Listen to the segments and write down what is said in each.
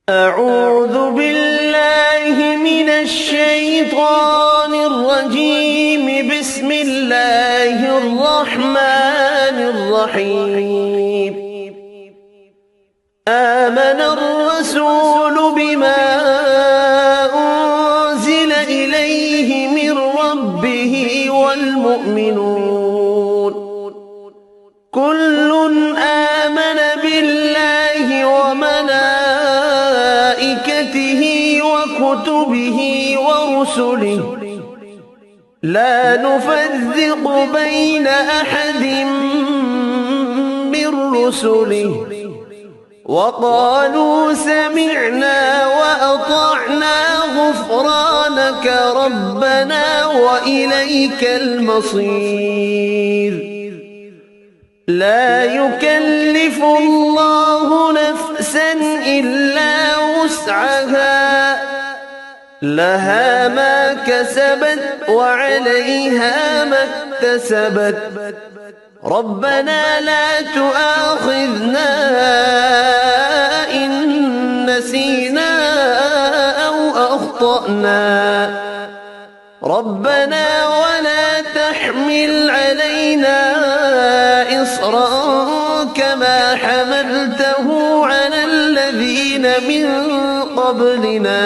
أعوذ بالله من الشيطان الرجيم. بسم الله الرحمن الرحيم. آمن الرسول بما أنزل إليه من ربه والمؤمنون كل آمن بالله وملائكته وكتبه ورسله لا نفرق بين أحد من رسله وقالوا سمعنا وأطعنا غفرانك ربنا وإليك المصير. لا يكلف الله نفسا إلا وسعها لها ما كسبت وعليها ما اكتسبت ربنا لا تؤاخذنا إن نسينا أو أخطأنا ربنا ولا تحمل علينا إصرا كما حملته على الذين من قبلنا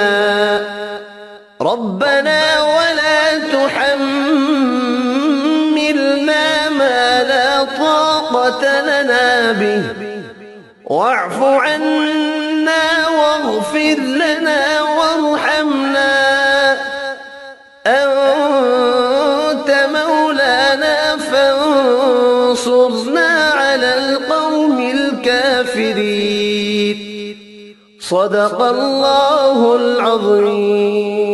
ربنا ولا تحملنا ما لا طاقة لنا به واعف عنا واغفر لنا وارحمنا أنت مولانا فانصرنا على القوم الكافرين. صدق الله العظيم.